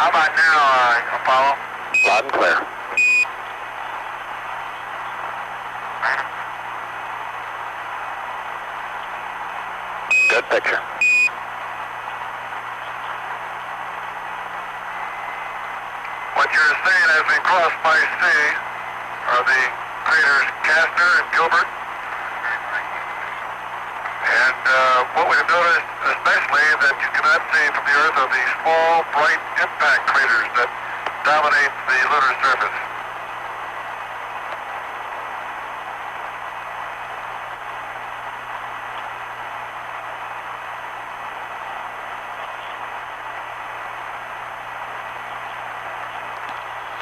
How about now, Apollo? Loud and clear. Good picture. What you're seeing as we cross by sea are the craters Castor and Gilbert. And what we've noticed especially that you cannot see from the Earth are these small, bright impact craters that dominate the lunar surface.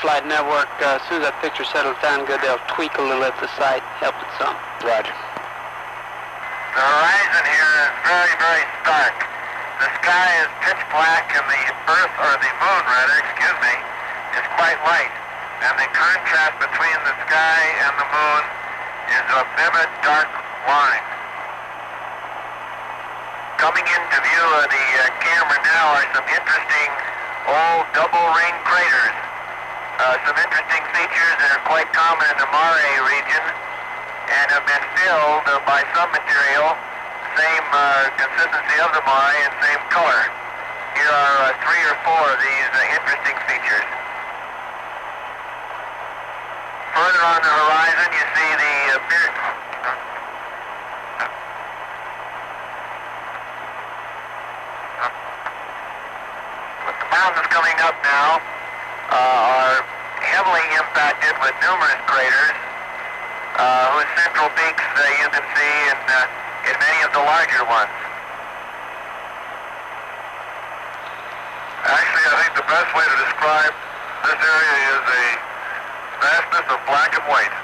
Flight network, as soon as that picture settles down good, they'll tweak a little at the site, help it some. Roger. The horizon here is very, very stark. The sky is pitch black and the Earth, or the moon rather, excuse me, is quite light. And the contrast between the sky and the moon is a vivid dark line. Coming into view of the camera now are some interesting old double ring craters. Some interesting features that are quite common in the Mare region and have been filled by some material, same consistency of the Mare and same color. Here are 3 or 4 of these interesting features. Further on the horizon you see the the mountains coming up now are heavily impacted with numerous craters, whose central peaks you can see in many of the larger ones. Actually, I think the best way to describe this area is a vastness of black and white.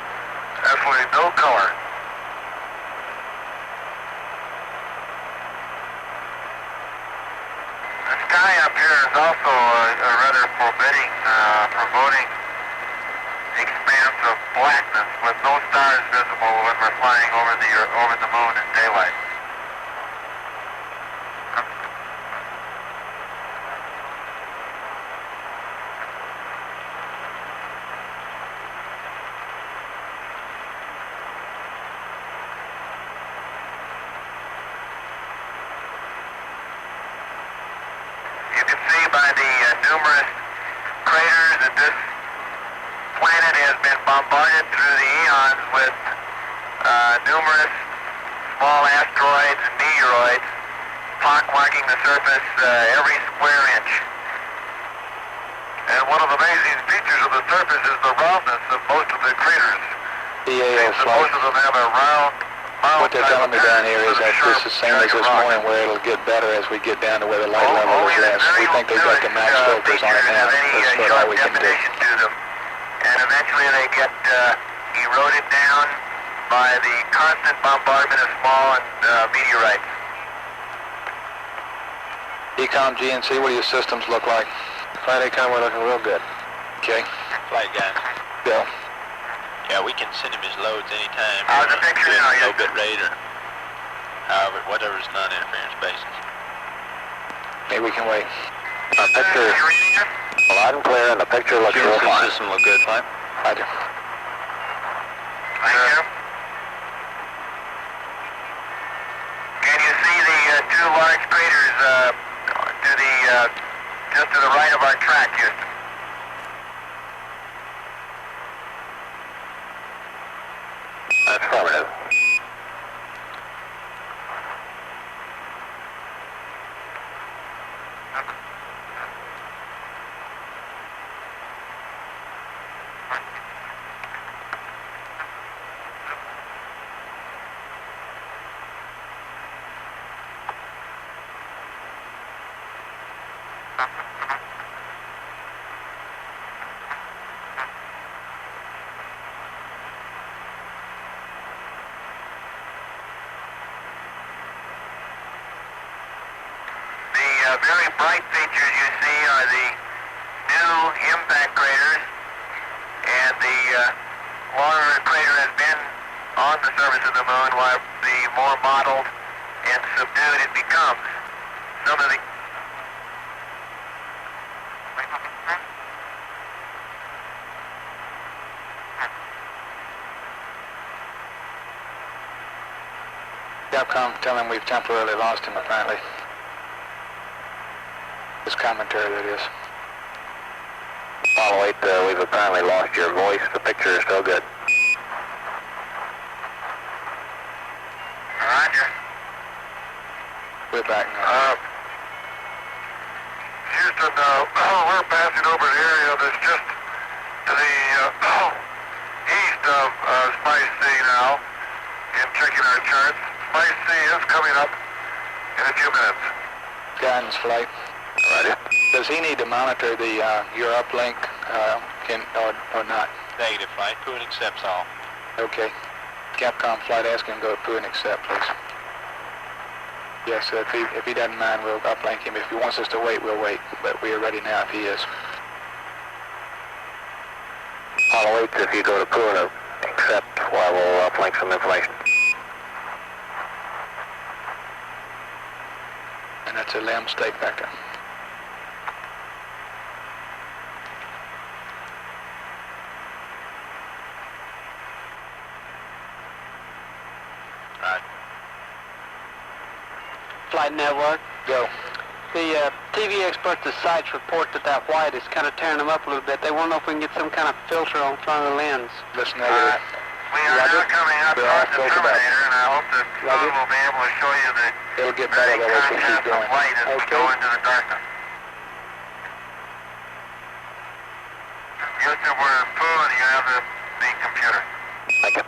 Absolutely no color. The sky up here is also a rather forbidding, foreboding expanse of blackness with no stars visible when we're flying over the moon in daylight. You can see by the numerous craters that this planet has been bombarded through the eons with numerous small asteroids and meteoroids pockmarking the surface every square inch. And one of the amazing features of the surface is the roundness of most of the craters. EAO flight. Most of them have a round. What they're telling me down here is that this is the same as this morning, where it'll get better as we get down to where the light level is less. We think they've got the max filters on it now. That's about all we can do. To them. And eventually they get eroded down by the constant bombardment of small meteorites. Ecom, GNC, what do your systems look like? Flight Ecom, we're looking real good. Okay. Flight guys. Bill? Yeah, we can send him his loads anytime. How's the picture now? Low bit rate or however, whatever's non-interference basis. Maybe we can wait. Our picture is loud and clear, and the picture looks real GNC fine. system look good, fine. Roger. Thank you. Can you see the 2 large craters to the just to the right of our track, Houston? Affirmative. The very bright features you see are the new impact craters, and the longer a crater has been on the surface of the moon, while the more mottled and subdued it becomes. Some of the Capcom, tell him we've temporarily lost him, apparently. His commentary, that is. Apollo 8, we've apparently lost your voice. The picture is still good. Roger. We're back now. Houston, we're passing over the area that's just to the east of Spice C now, and checking our charts. Spice C is coming up in a few minutes. Guidance flight. Roger. Does he need to monitor the your uplink or not? Negative flight. Poo and accepts all. Okay. Capcom flight, ask him to go to Poo and accept, please. Yes, if he doesn't mind, we'll uplink him. If he wants us to wait, we'll wait. But we are ready now if he is. Apollo 8, if you go to Poo and accept while we'll uplink some information. And that's a LEM state factor. Flight network. Go. The TV experts at sites report that white is kind of tearing them up a little bit. They want to know if we can get some kind of filter on front of the lens. Listen, negative. We are now coming up towards the Terminator, and I hope that Sun will be able to show you the It'll get better that way if we keep contrast of going. light as we go into the darkness. Houston, we're in Poo, and you have the computer. Thank you.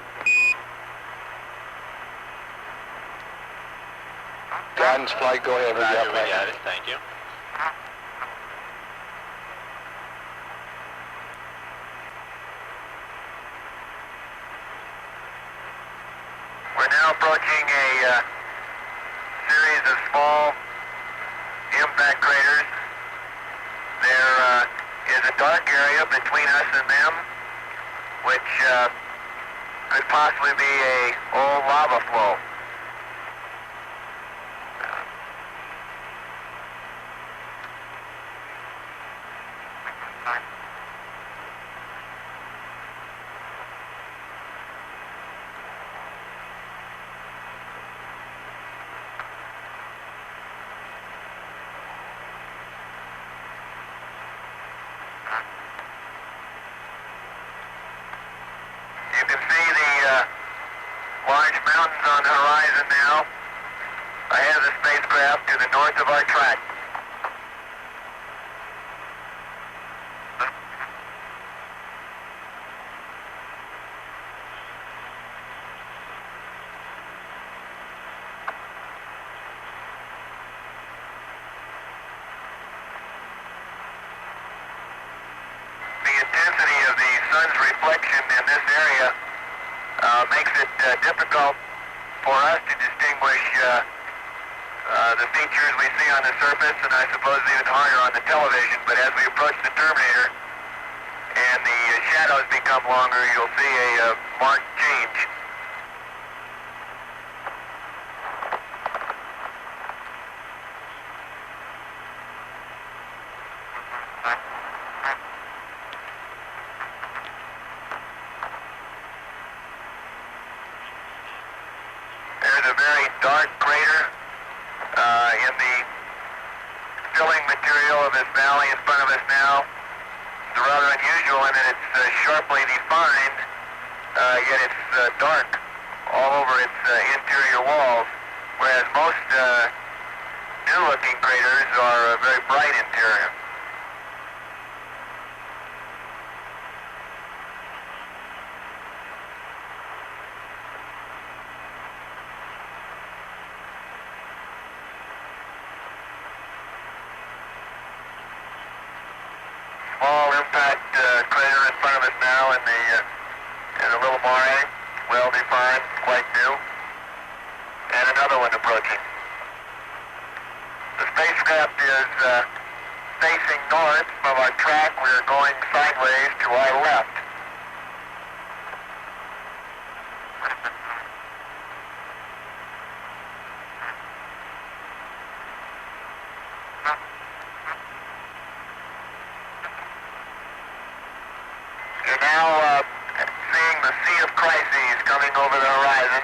Guidance flight, go ahead with the Roger, we uplink. got it. Thank you. We're now approaching a series of small impact craters. There is a dark area between us and them, which could possibly be a old lava flow. You can see the large mountains on the horizon now, ahead of the spacecraft to the north of our track. The intensity of the sun's reflection in this area makes it difficult for us to distinguish the features we see on the surface, and I suppose even harder on the television. But as we approach the Terminator and the shadows become longer, you'll see a marked change. There's a very dark crater in the filling material of this valley in front of us now. It's rather unusual in that it's sharply defined, yet it's dark all over its interior walls, whereas most new-looking craters are a very bright interior. Small impact crater in front of us now in the little mare, well defined, quite new, and another one approaching. The spacecraft is facing north from our track. We're going sideways to our left. Now seeing the Sea of Crises coming over the horizon.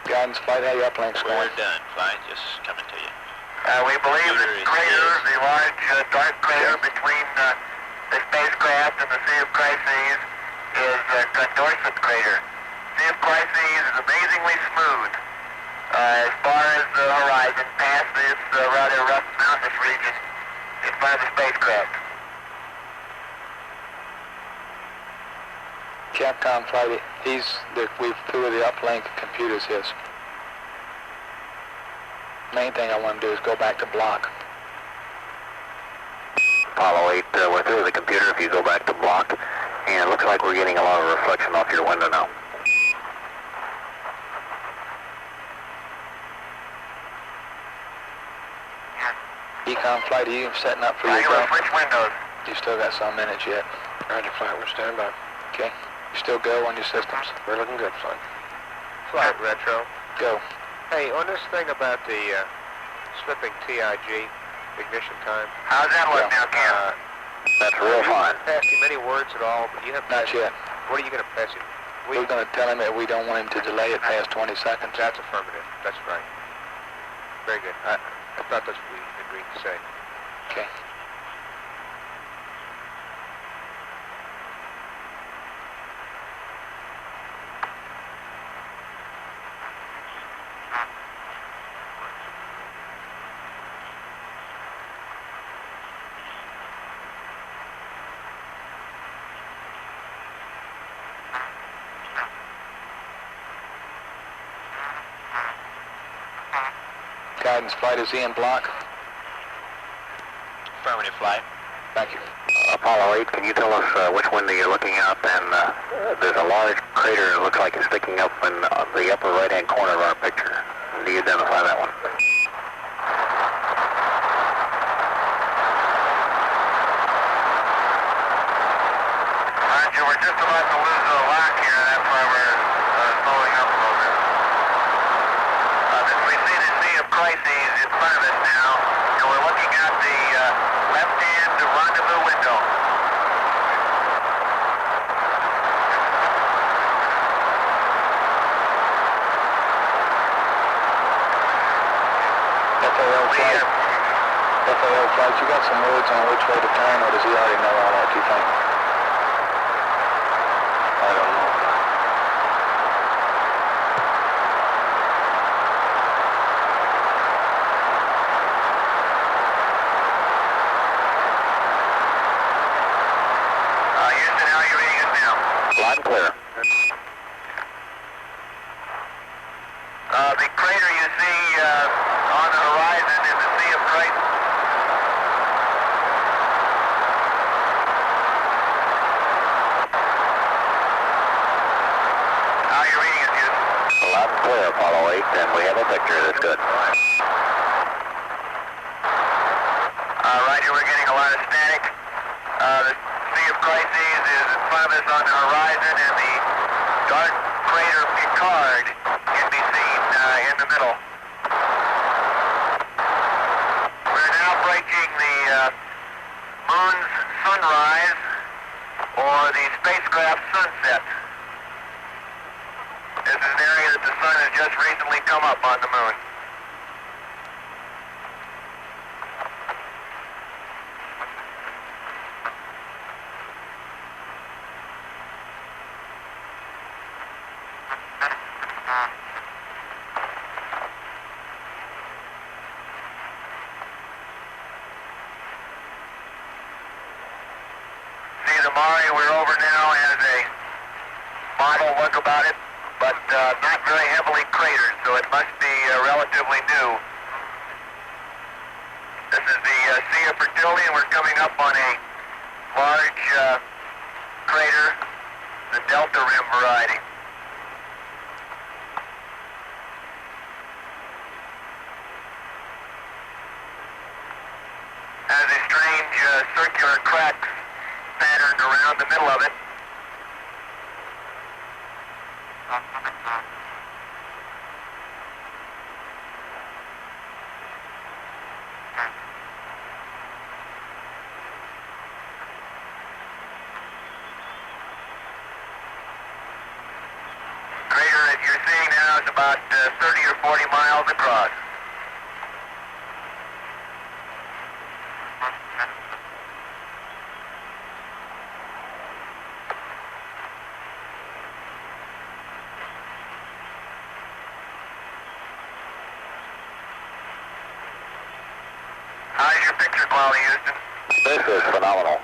Guidance flight, how your uplinks going? We're done. Flight just coming to you. We believe the crater, the large dark crater between the spacecraft and the Sea of Crises is Condorcet crater. Sea of Crises is amazingly smooth as far as the horizon past this rather rough mountainous region in front of the spacecraft. Capcom flight, we flew the uplink computer's his. Main thing I want to do is go back to block. Apollo 8, we're through the computer if you go back to block. And it looks like we're getting a lot of reflection off your window now. Econ flight, are you setting up for your Regular go? switch windows. You still got some minutes yet. Roger, flight, we're standing by. Okay. You still go on your systems? We're looking good, flight. Flight retro. Go. Hey, on this thing about the slipping TIG ignition time. How's that look now, Cam? That's real fine. Passed him any words at all, but you have Not yet. What are you going to pass him? We're going to tell him that we don't want him to delay it past 20 seconds. That's affirmative. That's right. Very good. I thought that's what we agreed to say. Okay. Guidance flight is in block. Affirmative flight. Thank you. Apollo 8, can you tell us which window you're looking out? And there's a large crater that looks like it's sticking up in the upper right-hand corner of our picture. Do you identify that one? Roger, we're just about to lose the lock here. That's why we're slowing up a little bit. We see the Sea of Crises in front of us now, and we're looking at the left-hand rendezvous window. FAO flight, you got some words on which way to turn, or does he already know all that, do you think? I don't know. Houston, how are you reading us now? Loud and clear. The crater you see on the horizon is the Sea of Crises. How are you reading us, Houston? Loud and clear, Apollo 8, and we have a picture that's good. Roger, we're getting a lot of static. The Sea of Crises is in front of us on the horizon, and the dark crater Picard can be seen in the middle. We're now breaking the moon's sunrise, or the spacecraft sunset. This is an area that the sun has just recently come up on the moon. See the Mare, we're over now as a model look about it, but not very heavily cratered, so it must be relatively new. This is the Sea of Fertility, and we're coming up on a large crater, the Delta Rim variety. Has a strange strange circular cracks patterned around the middle of it. Crater that you're seeing now is about 30 or 40 miles across. How's your picture quality, Houston? This is phenomenal.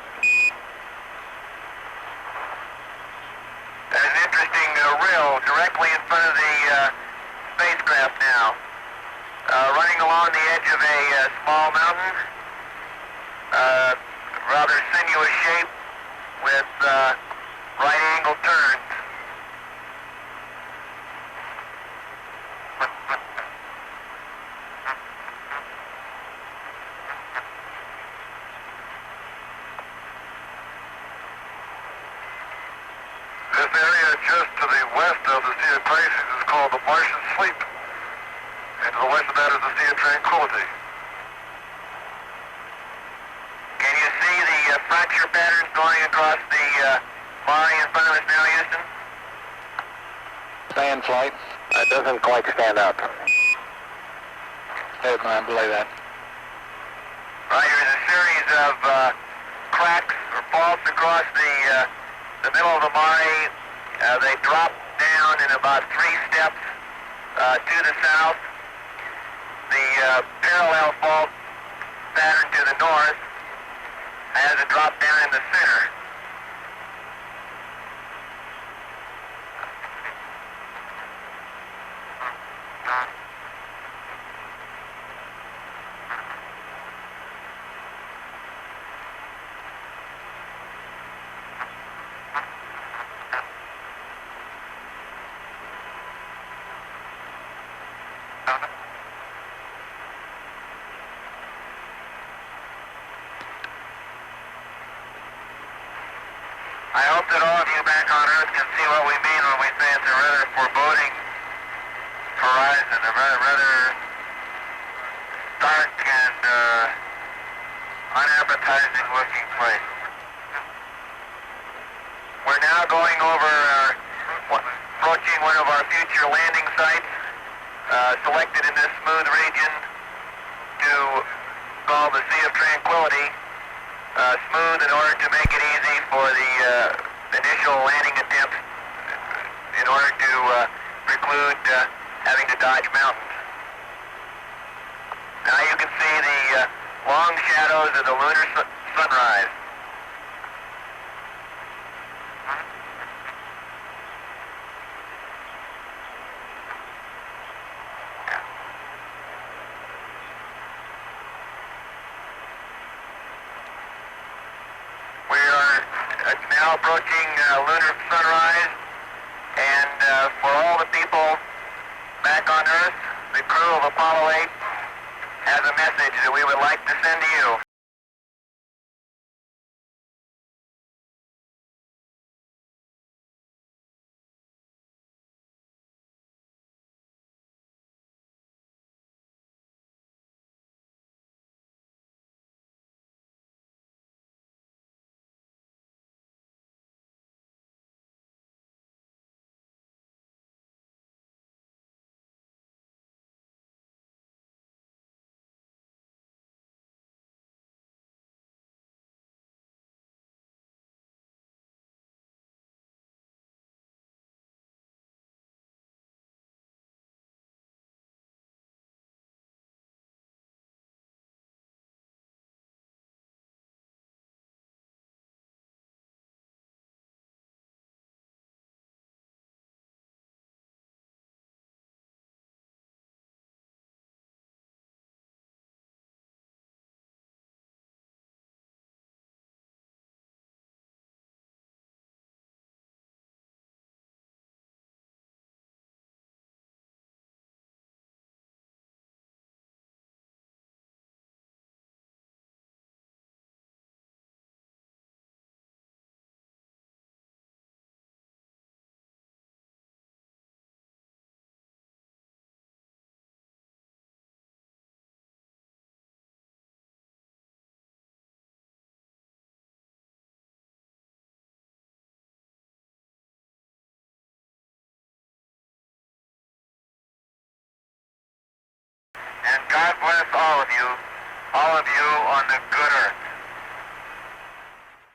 There's an interesting rill directly in front of the spacecraft now. Running along the edge of a small mountain. Rather sinuous shape with right angle turns. This area just to the west of the Sea of Crisis is called the Martian Sleep. And to the west of that is the Sea of Tranquility. Can you see the fracture patterns going across the Mare in front of us now, Houston? Stay in flight. It doesn't quite stand up. Never mind, belay that. Right, there's a series of cracks or faults across the middle of the Mare. They drop down in about 3 steps to the south. The parallel fault pattern to the north has a drop down in the center. I hope that all of you back on Earth can see what we mean when we say it's a rather foreboding horizon, a rather dark and unappetizing looking place. We're now going over approaching one of our future landing sites, selected in this smooth region to call the Sea of Tranquility. Smooth in order to make it easy for the initial landing attempts in order to preclude having to dodge mountains. Now you can see the long shadows of the lunar sunrise. We are now approaching lunar sunrise, and for all the people back on Earth, the crew of Apollo 8 has a message that we would like to send to you. And God bless all of you on the good earth.